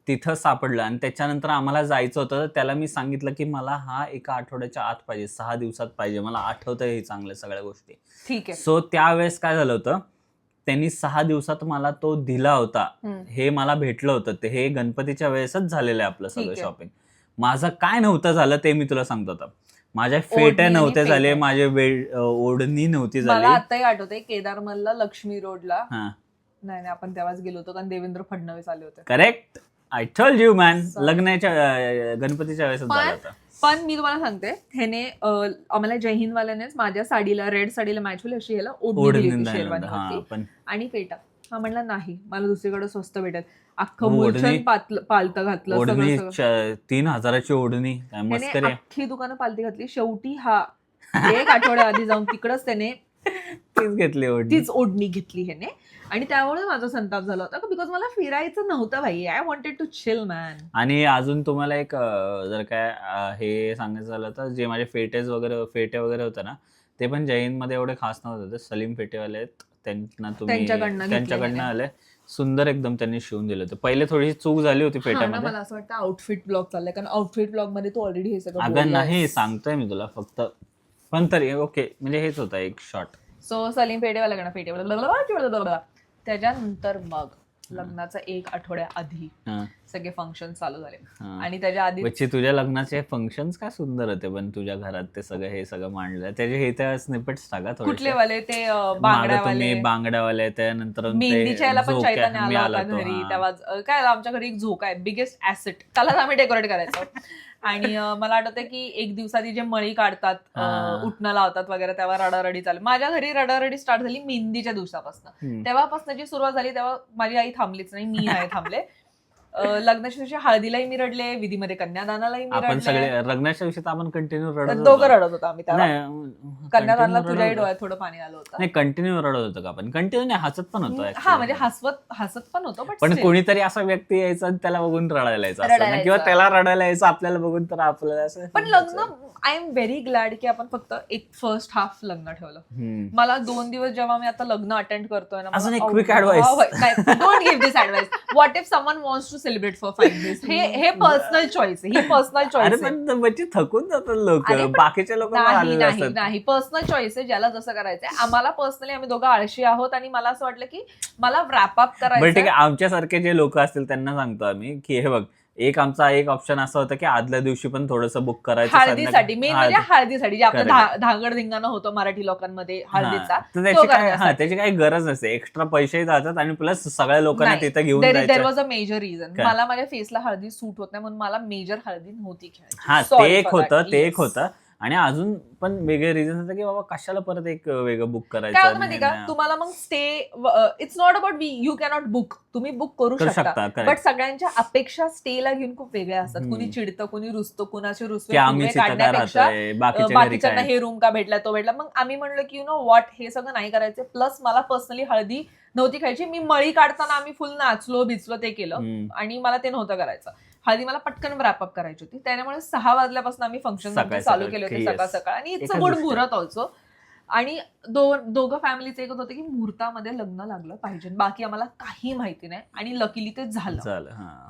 तिथं सापडलं आणि त्याच्यानंतर आम्हाला जायचं होतं. त्याला मी सांगितलं की मला हा 1 आठवड्याच्या आत पाहिजे, 6 दिवसात पाहिजे, मला आठवतंय हे चांगल्या सगळ्या गोष्टी. ठीक आहे. सो त्यावेळेस काय झालं होतं, त्यांनी 6 दिवसात मला तो दिला होता. हे मला भेटलं होतं, ते हे गणपतीच्या वेळेसच झालेलं आहे आपलं सगळं शॉपिंग. माझं काय नव्हतं झालं ते मी तुला सांगतो आता. माझ्या फेट्या नव्हते झाले, माझे ओढणी नव्हती झाली. मला आताही आठवतंय केदारमलला लक्ष्मी रोडला, नाही आपण तेव्हाच गेलो होतो कारण देवेंद्र फडणवीस आले होते. Correct, I told you man. लग्नाच्या गणपतीच्या वेळेस झालं होतं. पण मी तुम्हाला सांगते, ह्याने आम्हाला जय हिंद वाल्यानेच माझ्या साडीला, रेड साडीला मॅच होईल अशी ह्याला ओढणी दिली होती शेरवानी आणि फेटा. हा म्हणला नाही, मला दुसरीकडे स्वस्त भेटेल. अख्खं मुलचंद पालतं घातलं, 3,000ची ओढणी, अख्खी दुकानं पालती घातली. शेवटी हा 1 आठवड्या आधी जाऊन तिकडच त्याने तीच ओढणी घेतली ह्याने. आणि त्यामुळे माझा संताप झाला होता, बिकॉज मला फिरायचं नव्हतं भाई. I wanted to chill man. आणि अजून तुम्हाला एक जर काय हे सांगायचं झालं तर, जे माझे फेटे वगैरे होते ना, ते पण जय हिंद मध्ये एवढे खास नव्हते. सलीम फेटेवाले आहेत, त्यांना तुम्ही त्यांच्याकडनं आले, सुंदर एकदम त्यांनी शिवून दिले होते. पहिले थोडीशी चूक झाली होती फेट्यामध्ये. मला असं वाटतं आउटफिट ब्लॉग चाललाय, कारण आउटफिट ब्लॉग मध्ये तू ऑलरेडी हे सगळं. अगं नाही, सांगतोय मी तुला फक्त, पण तरी ओके, म्हणजे हेच होतं एक शॉर्ट. सो सलीम फेटेवाला त्याच्यानंतर मग लग्नाचा 1 आठवड्या आधी सगळे फंक्शन चालू झाले. आणि त्याच्या आधी तुझ्या लग्नाचे फंक्शन्स काय सुंदर होते, पण तुझ्या घरात ते सगळं हे सगळं मांडलं. त्याचे हे त्या स्निपेट्स टाका थोडे. कुठले वाले? ते बांगड्यावाले, त्यानंतर मेहंदीच्या याला पण चैतन्य आला होता घरी. तेव्हा काय आमच्या घरी एक झोका आहे, बिगेस्ट ऍसेट, त्यालाच आम्ही डेकोरेट करायचो. आणि मला आठवतं की 1 दिवसाची जे मळी काढतात, उठणं लावतात वगैरे, तेव्हा रडारडी चालू. माझ्या घरी रडारडी स्टार्ट झाली मेहंदीच्या दिवसापासून. तेव्हापासून जी सुरुवात झाली तेव्हा माझी आई थांबलीच नाही, मी नाही थांबले. लग्नाच्या दिवशी हळदीलाही मी रडले, विधीमध्ये कन्यादानालाही मी रडले. सगळे लग्नाच्या दिवशी आपण कंटिन्यू रडत, दोघं रडत होतो आम्ही. कन्यादानाला तुझ्याही डोळ्यात थोडं पाणी आलं होतं. नाही, कंटिन्यू रडत होतं का आपण? कंटिन्यू नाही, हसत पण होतो. हा, म्हणजे हसत पण होतो. पण कोणीतरी असा व्यक्ती यायचा त्याला बघून रडायला यायचा, किंवा त्याला रडायला यायचं आपल्याला बघून, तर आपल्याला असं. पण लग्न, आय एम व्हेरी ग्लॅड की आपण फक्त एक फर्स्ट हाफ लग्न ठेवलं. मला 2 दिवस जेव्हा मी आता लग्न अटेंड करतोय ना, quick advice, don't give this advice. What if someone wants to celebrate for 5 days? हे पर्सनल चॉईस आहे, ही पर्सनल चॉईस आहे. पण थकून जातात लोक, बाकीचे लोक. नाही, पर्सनल चॉईस आहे, ज्याला जसं करायचंय. आम्हाला पर्सनली, आम्ही दोघं आळशी आहोत आणि मला असं वाटलं की मला रॅप अप करायचं. ठीक आहे, आमच्यासारखे जे लोक असतील त्यांना सांगतो आम्ही की हे बघ, आमचा एक ऑप्शन असा होता की आदल्या दिवशी पण थोडंसं बुक करायचं हळदीसाठी. मेन म्हणजे हळदीसाठी, जे आपलं धांगड धिंगाणा होतो मराठी लोकांमध्ये हळदीचा, त्याची काही गरज नसते. एक्स्ट्रा पैसेही जातात आणि प्लस सगळ्या लोकांना तिथे घेऊन जायचं. There was a major reason. मला माझ्या फेसला हळदी सूट होत नाही, म्हणून मला मेजर हळदी नव्हती खेळायची. हा, ते एक होतं. आणि अजून पण वेगळे रिझन होतं की बाबा कशाला परत एक वेगळं बुक करायचं. काय होतं माहिती का, तुम्हाला मग stay, it's not about you cannot book, तुम्ही बुक करू शकता, बट सगळ्यांच्या अपेक्षा स्टेला घेऊन खूप वेगळ्या असतात. कुणी चिडतं, कुणी रुसतं, कुणाचे रुसवे काढण्यापेक्षा बाकीच्यांना हे रूम का भेटला, तो भेटला. मग आम्ही म्हणलं की यु नो व्हॉट, हे सगळं नाही करायचं. प्लस मला पर्सनली हळदी नव्हती खायची. मी मळी काढताना आम्ही फुल नाचलो भिजलो, ते केलं, आणि मला ते नव्हतं करायचं. हळदी मला पटकन रॅपअप करायची होती, त्यामुळे 6 वाजल्यापासून आम्ही फंक्शन चालू केले होते सकाळ सकाळ. आणि इट्स अ गुड मुहूर्त ऑल्सो. आणि दोघं फॅमिलीचं एकच होतं की मुहूर्तामध्ये लग्न लागलं पाहिजे, बाकी आम्हाला काही माहिती नाही. आणि लकीली ते झालं.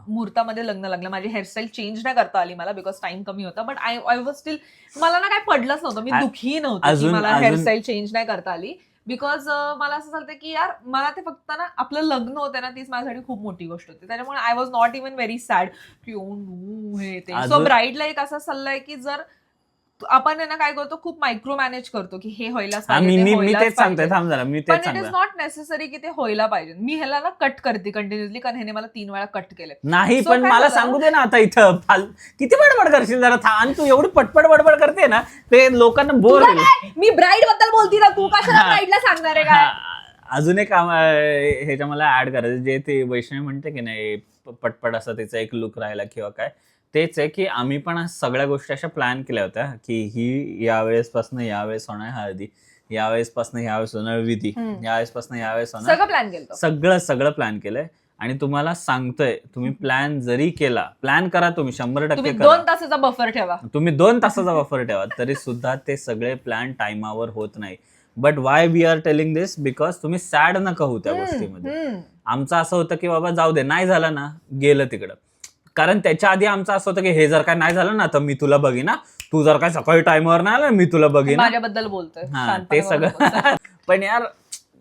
मुहूर्तामध्ये लग्न लागलं. माझी हेअरस्टाईल चेंज नाही करता आली मला, बिकॉज टाइम कमी होता. बट आय वॉज स्टील, मला ना काय पडलंच नव्हतं, मी दुःखी नव्हती की मला हेअरस्टाईल चेंज नाही करता आली. बिकॉज मला असं झालं की यार मला ते फक्त ना आपलं लग्न होतं ना, तीच माझ्यासाठी खूप मोठी गोष्ट होती. त्याच्यामुळे I was not even very sad की ओ नो हे ते. सो ब्राईडला एक असा सल्ला आहे की जर आपण ना काय करतो, खूप मायक्रो मॅनेज करतो की हे व्हायलाच पाहिजे, मी तेच सांगतोय, थांब जरा, मी तेच पण इट इज नॉट नेसेसरी की ते व्हायला पाहिजे. मी ह्याला ना कट करते कंटिन्युअसली, कारण ह्याने मला 3 वेळा कट केले. नाही पण मला सांगू दे ना आता इथं किती बडबड करशील जरा, आणि तू एवढी पटपट बडबड करते ना, ते लोकांना बोर होईल. मी ब्राईड बद्दल बोलती ना, तू कशाला ब्राईडला सांगणार आहे काय? अजून एक ह्याच्या मला ऍड करायचं, जे ते वैष्णवी म्हणते की नाही पटपट असं त्याचा एक लुक राहिला किंवा काय, तेच आहे की आम्ही पण सगळ्या गोष्टी अशा प्लॅन केल्या होत्या की ही यावेळेसपासून यावेळेस होणार हळदी, यावेळेसपासून यावेळेस होणार विधी, यावेळेसपासून यावेळेस होणार, सगळं प्लॅन केलं, सगळं प्लॅन केलंय. आणि तुम्हाला सांगतोय, तुम्ही प्लॅन जरी केला, प्लॅन करा तुम्ही 100% 2 तासाचा बफर ठेवा, तुम्ही 2 तासाचा बफर ठेवा, तरी सुद्धा ते सगळे प्लॅन टाइमावर होत नाही. But why we are telling this, because तुम्ही सॅड नका होऊ त्या गोष्टीमध्ये. आमचं असं होतं की बाबा जाऊ दे, नाही झालं ना गेलं तिकडं. कारण त्याच्या आधी आमचं असं होतं की हे जर काय नाही झालं ना तर मी तुला बघीन, तू जर काय सकाळी टाइमवर नाही आला मी तुला बघीन, माझ्याबद्दल बोलतोय. ते सगळं. पण यार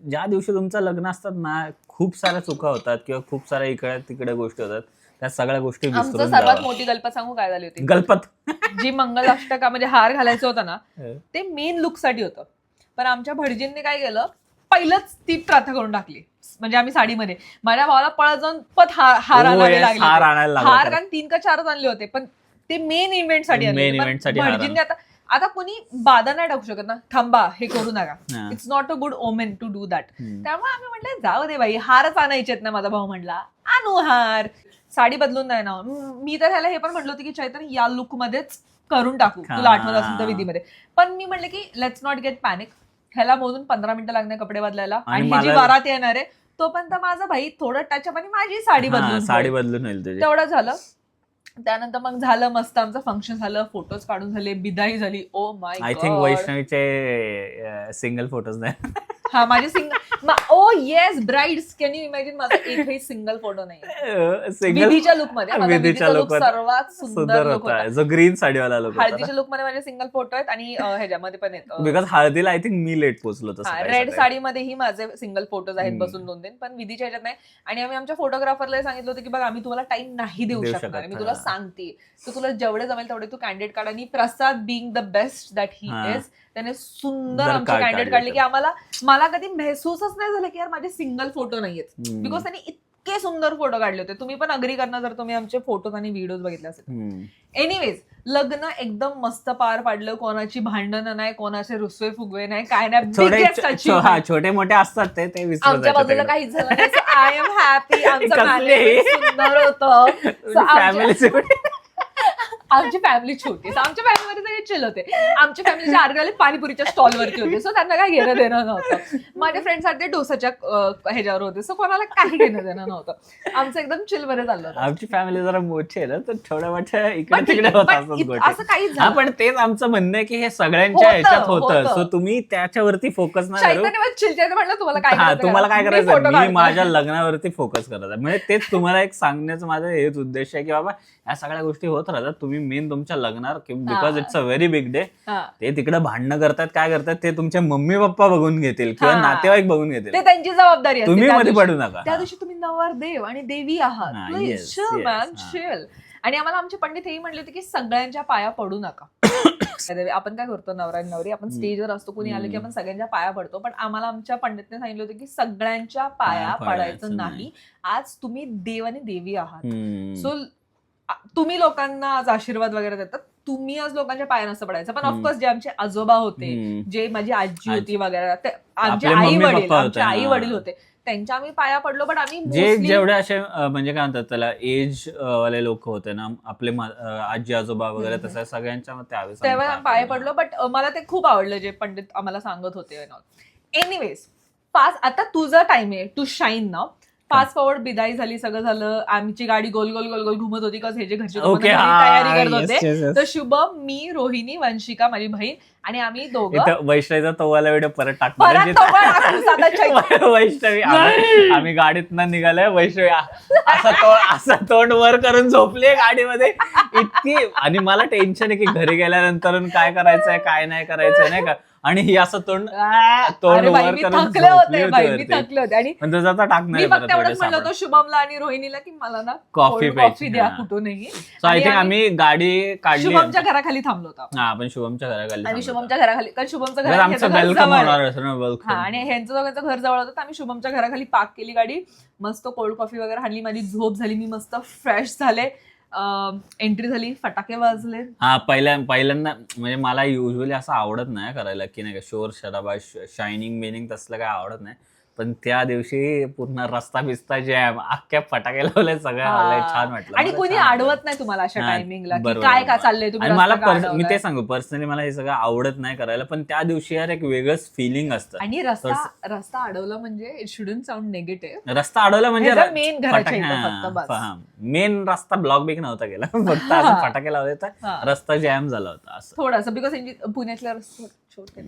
ज्या दिवशी तुमचं लग्न असतात ना, खूप साऱ्या चुका होतात किंवा खूप साऱ्या इकडे तिकडे गोष्टी होतात, त्या सगळ्या गोष्टी विसरून जावा. सर्वात मोठी गलपत सांगू काय झाली होती? गलपत जी मंगलाष्टका म्हणजे हार घालायचं होतं ना, ते मेन लुक साठी होतं. पण आमच्या भटजींनी काय केलं, पहिलंच ती प्रथा करून टाकली. म्हणजे आम्ही साडीमध्ये, माझ्या भावाला पळत जाऊन हार आणावे लागले. हार कारण 3 का 4 आणले होते, पण ते मेन इव्हेंट साठी भटजींनी आता कोणी बाधा नाही टाकू शकत ना, थांबा हे करू नका, it's not a good omen to do that. त्यामुळे आम्ही म्हटलं जाऊ दे बाई, हारच आणायचेत ना. माझा भाऊ म्हटला आणू हार, साडी बदलून नाही ना. मी तर ह्याला हे पण म्हटलं होतं की चैतन्य या लुक मध्येच करून टाकू, तुला आठवत असेल तर विधीमध्ये. पण मी म्हटलं की लेट्स नॉट गेट पॅनिक, ह्याला मोजून 15 मिनिटं लागणार कपडे बदलायला, आणि ही जी बारात येणार आहे तोपर्यंत माझा भाई थोडं टचअप आणि माझी साडी बदलून होईल. तेवढं झालं. त्यानंतर मग झालं मस्त आमचं फंक्शन झालं, फोटोज काढून झाले, बिदाई झाली. Oh my god, I think वैष्णवीचे सिंगल फोटोज नाही. हा माझे single, oh yes brides, can you imagine माझा एकही सिंगल फोटो नाही विधीच्या लुक मध्ये. विधीचा लुक सर्वात सुंदर लुक होता, जो ग्रीन साडीवाला लुक. हळदीच्या लुक मध्ये माझे सिंगल फोटो आहेत, आणि ह्याच्यामध्ये पण येतो बिकॉज हळदीला आय थिंक मी लेट पोहोचलो होतो. रेड साडीमध्येही माझे सिंगल फोटोज आहेत बसून 2-3, पण विधीच्या ह्याच्यात नाही. आणि आम्ही आमच्या फोटोग्राफरला सांगितलं होतं की बघा आम्ही तुम्हाला टाइम नाही देऊ शकणार, मी तुला सांगते, तर तुला जेवढे जमेल तेवढे तू कॅन्डिडेट काढ. आणि Prasad being the best that he is, त्याने सुंदर आमचे कॅन्डिडेट काढले की मला कधी महसूसच नाही झालं की यार माझे सिंगल फोटो नाहीयेत, बिकॉज त्यांनी इतके सुंदर फोटो काढले होते. तुम्ही पण अग्री करणार जर तुम्ही आमचे फोटोज आणि व्हिडिओज बघितले असेल. एनिवेज लग्न एकदम मस्त पार पाडलं, कोणाची भांडणं नाही, कोणाचे रुसवे फुगवे नाही, काय नाही. छोटे मोठे असतात ते आमच्या बाजूला काहीच झालं नाही. आय एम हॅपी, आमचं फॅमिली सुंदर होतं. आमची फॅमिली छोटी, आमच्या फॅमिलीमध्ये सगळे चिल होते. आमच्या फॅमिलीचे अर्धे पाणीपुरीच्या स्टॉलवरती होते, सो त्यांना काही घेणं देणं नव्हतं. माझे फ्रेंड्स अर्धे डोसाच्या ह्याच्यावर होते, सो कोणाला काही घेणं देणं नव्हतं. आमचं एकदम चिल मध्ये चाललं होतं. आमची फॅमिली जरा मोठी आहे ना, तर थोड्या मोठ्या इकडे तिकडे होत असं काहीच झालं. पण तेच आमचं म्हणणं आहे की हे सगळ्यांच्या ह्याच्यात होतं, सो तुम्ही त्याच्यावरती फोकस नाही करू. म्हटलं तुम्हाला काय करायचं, मी माझ्या लग्नावरती फोकस करायचा. म्हणजे तेच तुम्हाला एक सांगण्याचं माझं हेच उद्देश आहे की बाबा या सगळ्या गोष्टी होत राहतात, तुम्ही मेन तुमच्या लग्नावर, because it's a very big day. ते तिकडे भांडणं करतात, काय करतात ते तुमचे मम्मी पप्पा बघून घेतील किंवा नातेवाईक बघून घेतील, ते त्यांची जबाबदारी आहे. तुम्ही मध्ये पडू नका. त्या दिवशी तुम्ही नवरदेव आणि देवी आहात, चिल. आणि आम्हाला आमचे पंडित हेही म्हणले होते की सगळ्यांच्या पाया पडू नका. आपण काय करतो, नवरा आणि नवरी आपण स्टेजवर असतो, कोणी आलं की आपण सगळ्यांच्या पाया पडतो, पण आम्हाला आमच्या पंडितने सांगितलं होतं की सगळ्यांच्या पाया पडायचं नाही. आज तुम्ही देव आणि देवी आहात, सो तुम्ही लोकांना आज आशीर्वाद वगैरे देतात, तुम्ही आज लोकांच्या पाया नसतं पडायचं. पण ऑफकोर्स जे आमचे आजोबा होते, जे माझी आजी होती वगैरे, आमचे आई वडील होते, त्यांच्या आम्ही पाया पडलो. पण आम्ही जेवढे असे म्हणजे काय म्हणतात त्याला एज वाले लोक होते ना, आपले आजी आजोबा वगैरे, तसं सगळ्यांच्या तेव्हा पाया पडलो. बट मला ते खूप आवडलं जे पंडित आम्हाला सांगत होते. एनिवेज आता तुझा टाइम आहे टू शाईन नाव. फास्ट फॉरवर्ड बिदाई झाली, सगळं झालं, आमची गाडी गोल गोल गोल गोल घुमत होती, हे जे घरचे तयारी करत होते. तर शुभम, मी, रोहिणी, वंशिका माझी बहीण आणि आम्ही दोघं इथं वैष्णवीचा तोवाला व्हिडिओ परत परत टाकणार तवा टाकू साधा वैष्णवी आम्ही गाडीतनं निघालोय, वैष्णवी असं तोंड वर करून झोपली गाडीमध्ये इतकी. आणि मला टेन्शन आहे की घरी गेल्यानंतर काय करायचंय काय नाही करायचंय नाही का. आणि ही असं तोंड अरे बाई, वर मी करून थकले होते झोपली बाई, मी होती थकले होते. आणि पण तुझा आता टाकणार मी आहे फक्त परत एवढंच व्हिडिओ म्हणलं होतं सापड. शुभमला आणि रोहिणीला की मला ना कॉफी cold प्यायची, coffee द्या हा. कुठूनही. सो आय आणि थिंक आम्ही गाडी काढली शुभमच्या घराखाली थांबलो होतो हा आपण शुभमच्या घराखाली आणि थांबलो शुभमच्या घराखाली, कारण शुभमचं होतो. घर आमचं ह्याचं घर वेलकम जवळ आहे. होणार असं ना, हा, वेलकम. आणि ह्यांचं दोघांचं घर जवळ होतं तर आम्ही शुभमच्या घराखाली पार्क केली गाडी, मस्त कोल्ड कॉफी वगैरे आणली, माझी झोप झाली, मी मस्त फ्रेश झाले, एंट्री झाली, फटाके वाजले. हा पहिल्यांदा म्हणजे मला युजली असं आवडत नाही करायला की नाही का शोर शराबा शायनिंग बिनिंग तसलं काय आवडत नाही. पण त्या दिवशी पूर्ण रस्ता बिस्ता जॅम, अख्ख्या फटाके लावले, सगळं लावलंय, छान वाटलं. आणि मला कोणी छान अडवत नाही तुम्हाला अशा हा, टायमिंगला की बरोबर, काय का बरोबर. चाललंय तुम्ही आणि मला रस्ता का मी अडवलाय? ते सांगू पर्सनली मला हे सगळं आवडत नाही करायला, पण त्या दिवशी यार एक वेगळंच फिलिंग असतं. आणि रस्ता अडवला म्हणजे इट शुडंट साऊंड निगेटिव्ह. रस्ता अडवला म्हणजे मेन घराच्या इथं फक्त बस. मेन रस्ता ब्लॉक बिक नव्हता गेला, फक्त असं फटाके लावले तर रस्ता जॅम झाला होता असं. थोडासा बिकॉज पुण्यातल्या रस्ते छोटे.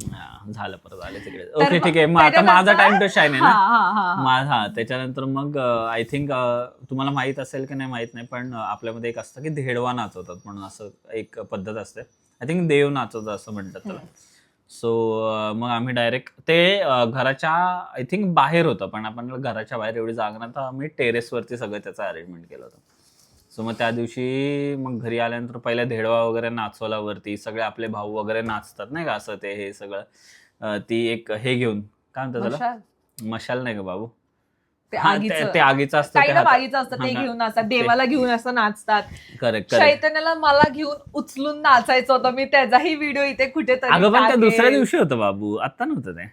झालं परत आले तिकडे. तर ओके मग ठीक आहे, मग आता माझा टाइम टू शाईन आहे ना. हा. हा त्याच्यानंतर मग आय थिंक तुम्हाला माहित असेल की नाही माहित नाही, पण आपल्यामध्ये एक असतं की धेडवा नाचवतात म्हणून असं एक पद्धत असते. आय थिंक देव नाचवतं असं म्हणतात त्याला. सो मग आम्ही डायरेक्ट ते घराच्या आय थिंक बाहेर होतं, पण आपण घराच्या बाहेर एवढी जागा नाही तर आम्ही टेरेसवरती सगळं त्याचं अरेंजमेंट केलं होतं. सो मग त्या दिवशी मग घरी आल्यानंतर पहिल्या धेडवा वगैरे नाचवला वरती, सगळे आपले भाऊ वगैरे नाचतात नाही का असं ते हे सगळं. ती एक हे घेऊन काय म्हणतात त्याला, मशाल नाही का बाबू, ते आगीचं असतं, बागीचं असतं ते घेऊन नाचतात, देवाला घेऊन असं नाचतात. करेक्ट. चैतन्याला मला घेऊन उचलून नाचायचं होतं, मी त्याचाही व्हिडिओ इथे कुठेतरी अगं पण त्या टाकेन. दुसऱ्या दिवशी होतं बाबू, आता नव्हतं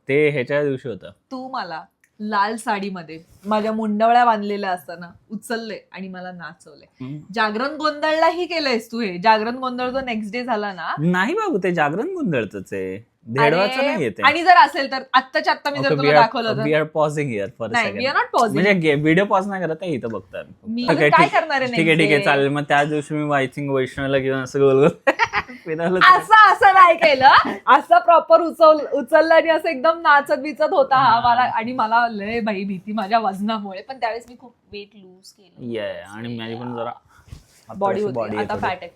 ते ह्याच्या दिवशी होतं. तू मला लाल साडीमध्ये माझ्या मुंडवळ्या बांधलेल्या असताना उचलले आणि मला नाचवले. जागरण गोंधळलाही केलंयस तू. हे जागरण गोंधळ जो नेक्स्ट डे झाला ना. नाही बाबू, ते जागरण गोंधळच आहे, धेडवाचं नाही येते. आणि जर असेल तर आत्ताच्या आत्ता मी जर तुला दाखवलं तर we are pausing here for a second. We are not pausing, म्हणजे व्हिडिओ पॉज नाही करत आहे, इथं बघतात. काय करणार आहे? ठीक आहे चालेल. मग त्या दिवशी मी आय थिंक वैष्णवला घेऊन असं गोल फिरवलं. असं नाही केलं, असं प्रॉपर उचललं आणि असं एकदम नाचत बिचत होता हा मला. आणि मला लय बाई भीती माझ्या वजनामुळे, पण त्यावेळेस मी खूप वेट लूज केलं. आणि माझी पण जरा बॉडी होती, आता फॅट आहे.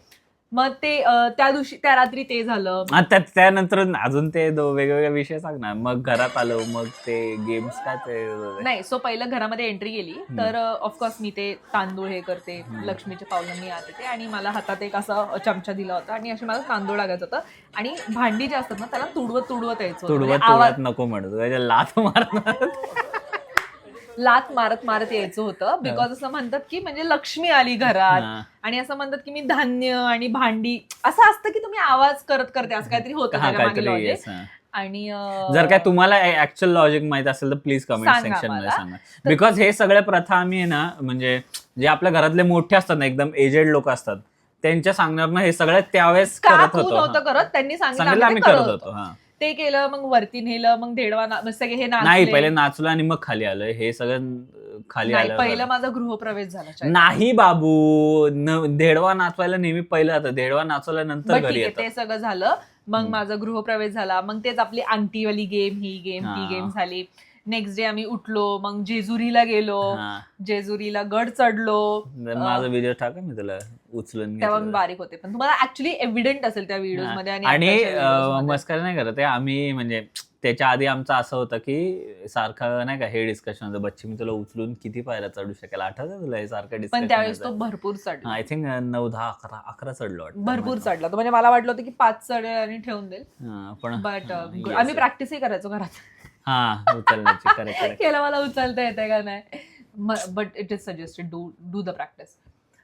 मग ते त्या दिवशी त्या रात्री ते झालं. त्यानंतर अजून ते वेगवेगळे विषय सांग ना. मग घरात आलो, मग ते गेम्स काय ते नाही. सो पहिलं घरामध्ये एंट्री केली तर ऑफकोर्स मी ते तांदूळ हे करते, लक्ष्मीचे पावलं मी आते ते, आणि मला हातात एक असा चमचा दिला होता आणि असे मला तांदूळ लागायचं होतं. आणि भांडी जे असतात ना त्याला तुडवत यायचं, तुडवत नको म्हणत, लाथ मारत यायचं होतं. बिकॉज असं म्हणतात की म्हणजे लक्ष्मी आली घरात, आणि असं म्हणतात की मी धान्य आणि भांडी असं असतं की तुम्ही आवाज करते असं काहीतरी होतं त्याच्या मागे लॉजिक. आणि जर काय तुम्हाला ऍक्च्युअल लॉजिक माहित असेल तर प्लीज कमेंट सेक्शन मध्ये सांगा. बिकॉज हे सगळ्या प्रथा आम्ही आहे ना, म्हणजे जे आपल्या घरातले मोठे असतात ना, एकदम एजेड लोक असतात, त्यांच्या सांगण्यावर हे सगळं त्यावेळेस करत होतो. त्यांनी सांगितलं आम्ही करत होतो. ते केलं, मग वरती नेलं, मग धेडवा सगळे हे नाही, पहिले नाचलो आणि मग खाली आलोय. हे सगळं खाली आलं. पहिलं माझा गृहप्रवेश झाला नाही बाबू, धेडवा नाचवायला नेहमी पहिलं आता, धेडवा नाचवल्यानंतर घरी येतं. ते सगळं झालं. मग माझा गृहप्रवेश झाला, मग तेच आपली अंगठीवाली गेम, ही गेम ती गेम झाली. नेक्स्ट डे आम्ही उठलो, मग जेजुरीला गेलो, जेजुरीला गड चढलो. माझा व्हिडिओ टाका मी तुला उचलून. तेव्हा मी बारीक होते, पण तुम्हाला ऍक्च्युअली एव्हिडंट असेल त्या व्हिडिओ मध्ये. आणि मस्करी नाही करत आहे आम्ही, म्हणजे त्याच्या आधी आमचं असं होतं की सारखं नाही का हे डिस्कशन होतं, बच्ची मी तुला उचलून किती पायऱ्या चढू शकेल, आठवतं तुला हे सारखं डिस्कशन. पण त्यावेळेस तो भरपूर चढला. आय थिंक 9, 10, 11 चढलो, भरपूर चढला तो. म्हणजे मला वाटलं होतं की 5 चढेल आणि ठेवून देईल, पण बट आम्ही प्रॅक्टिसही करायचो घरात. उचलण्याची करेक्ट केलं, मला उचलता येते का नाही, but it is suggested do the practice.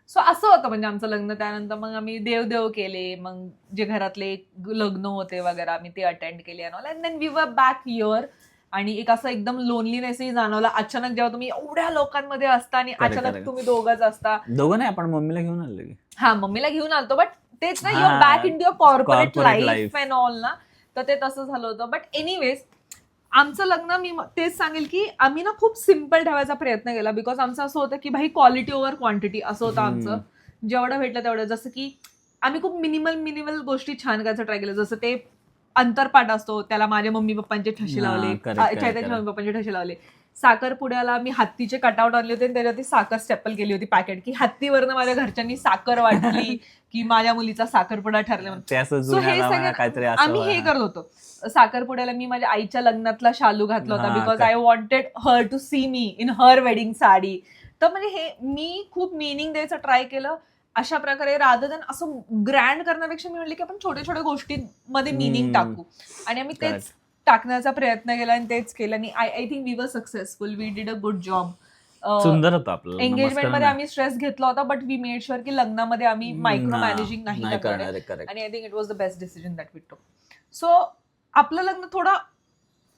So असं होतं म्हणजे आमचं लग्न. त्यानंतर मग आम्ही देव केले, मग जे घरातले लग्न होते वगैरे आम्ही ते अटेंड केले and then we were back here. आणि एक असं एकदम लोनलीनेसही जाणवलं अचानक, जेव्हा तुम्ही एवढ्या लोकांमध्ये असता आणि अचानक तुम्ही दोघंच असता. दोघं नाही, आपण मम्मीला घेऊन आलो की. मम्मीला घेऊन आलतो, बट तेच ना, you're back in to your corporate life and all ना, तर ते तसं झालं होतं. बट एनिवेज आमचं लग्न, मी तेच सांगेल की आम्ही ना खूप सिम्पल ठेवायचा प्रयत्न केला. बिकॉज आमचं असं होतं की भाई क्वालिटी ओव्हर क्वांटिटी असं होतं आमचं. जेवढं भेटलं तेवढं, जसं की आम्ही खूप मिनिमल गोष्टी छान करायचं ट्राय केलं. जसं ते अंतरपाट असतो त्याला माझ्या मम्मी पप्पांचे ठसे लावले, correct. चैतन्यच्या मम्मी पप्पांचे ठसे लावले. साखरपुड्याला मी हत्तीचे कटआउट आणले होते आणि त्याच्यावरती साखर स्टेपल केली होती पॅकेट, की हत्तीवरनं माझ्या घरच्यांनी साखर वाटली की माझ्या मुलीचा साखरपुडा ठरला. आम्ही हे करत होतो. साखरपुड्याला मी माझ्या आईच्या लग्नातला शालू घातला होता because I wanted her to see me in her wedding sari. तर म्हणजे हे मी खूप मिनिंग द्यायचं ट्राय केलं अशा प्रकारे, रादर दॅन असं ग्रँड करण्यापेक्षा मी म्हटलं की आपण छोट्या छोट्या गोष्टींमध्ये मिनिंग टाकू, आणि आम्ही तेच टाकण्याचा प्रयत्न केला आणि तेच केलं. आणि I think we were successful, we did a good job. सुंदर होतं आपलं. एंगेजमेंटमध्ये आम्ही स्ट्रेस घेतला होता, बट वी मेड शुअर की लग्नामध्ये आम्ही मायक्रो मॅनेजिंग नाही करणार, आणि I think it was the best decision that we took. So आपलं लग्न थोडं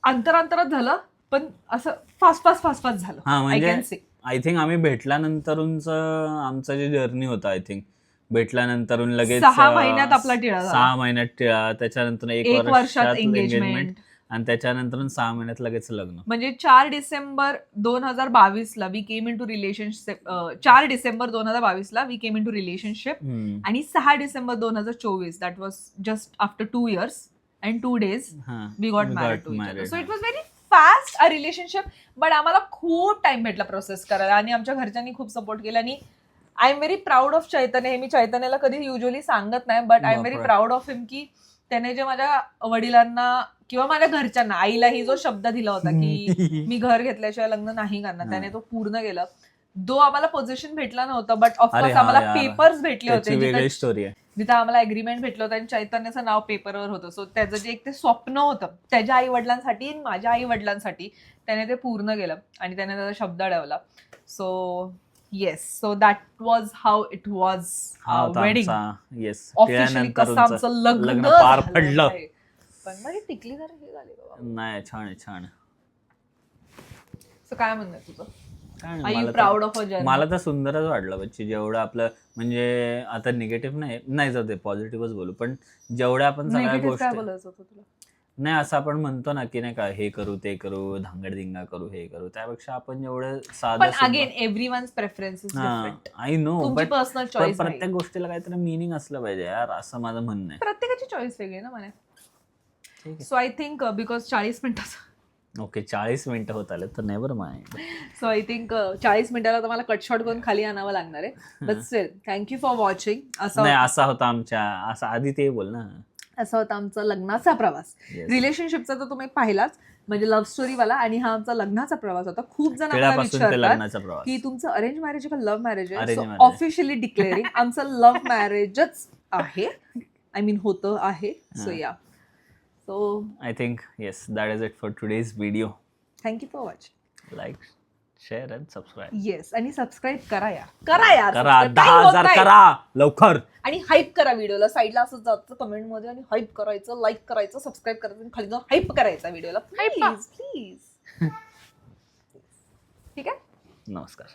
अंतरात झालं, पण असं फास्ट झालं. I can say I think आम्ही भेटल्यानंतरूनच आमचं जे जर्नी होतं, आय थिंक भेटल्यानंतरून लगेच 6 महिन्यात आपला टिळा झाला. 6 महिन्यात टिळा, त्याच्यानंतर 1 वर्षात एंगेजमेंट, आणि त्याच्यानंतर 6 महिन्यात लगेच लग्न. म्हणजे 4 December 2022 we came in to relationship. 4 December 2022 we came in to relationship, आणि 6 December 2024 that was just after 2 years and 2 days we got married. So it was very fast a relationship, but आम्हाला खूप time भेटला process करायला, आणि आमच्या घरच्यांनी खूप support केला. आणि I am very proud of Chaitanya. हे मी चैतन्याला कधी युजली सांगत नाही, but I am very proud of him की त्याने जे माझ्या वडिलांना किंवा माझ्या घरच्यांना, आईलाही जो शब्द दिला होता की मी घर घेतल्याशिवाय लग्न नाही करणार, त्याने तो पूर्ण केला. दो आम्हाला पोझिशन भेटला नव्हतं, बट ऑफकोर्स आम्हाला पेपर्स भेटले होते जिथे आम्हाला अग्रीमेंट भेटलं होतं, आणि चैतन्याचं नाव पेपरवर होतं. सो त्याचं जे एक ते स्वप्न होतं त्याच्या आई वडिलांसाठी आणि माझ्या आई वडिलांसाठी, त्याने ते पूर्ण केलं आणि त्याने त्याचा शब्द अडवला. So yes, so that was how it was wedding. Yes, officially कसं आमचं लग्न पार पडलं. पण माझी टिकली जरा हे झाली बाबा. नाही, छान छान. सो काय म्हणणं तुझं? Proud of a journey? मला तर सुंदरच वाटलं बच्ची. जेवढं आपलं म्हणजे आता निगेटिव्ह नाही जाते, पॉझिटिव्हच बोलू, पण जेवढ्या आपण सगळ्या गोष्टी नाही असं आपण म्हणतो ना की नाही का हे करू ते करू, धांगडधिंगा करू, हे करू, त्यापेक्षा आपण जेवढं साधं. Again everyone's preference is different. I know, but personal choice, प्रत्येक गोष्टीला काहीतरी मिनिंग असलं पाहिजे यार, असं माझं म्हणणं आहे. प्रत्येकाची चॉईस वेगळी ना मला. सो आय थिंक बिकॉज 40 मिनिटाचं ओके 40 मिनिटं होत आले तर never mind. So I think 40 मिनिटाला तर मला कटशॉट करून खाली आणावं लागणार आहे. But still thank you for watching. असा होता आमच्या, असं आधी ते बोल ना, असा होता आमचा लग्नाचा प्रवास. रिलेशनशिपचा तर तुम्ही पाहिलाच, म्हणजे लव्ह स्टोरी वाला, आणि हा आमचा लग्नाचा प्रवास होता. खूप जण विचारतात की तुमचं अरेंज मॅरेज का लव्ह मॅरेज आहे. सो ऑफिशियली डिक्लेअरिंग आमचं लव्ह मॅरेजच आहे, आय मीन होतं आहे. सो या, so I think yes, that is it for today's video. Thank you for watching. Like, share and subscribe. Yes, आणि सबस्क्राईब करा यार. करा 10,000 करा लवकर, आणि हाईप करा व्हिडिओला. साईडला असं जातं कमेंट मध्ये, आणि हाईप करायचं, लाईक करायचं, सबस्क्राईब करायचं, खाली जाऊन हाईप करायचा व्हिडिओला. प्लीज. ठीक आहे. नमस्कार.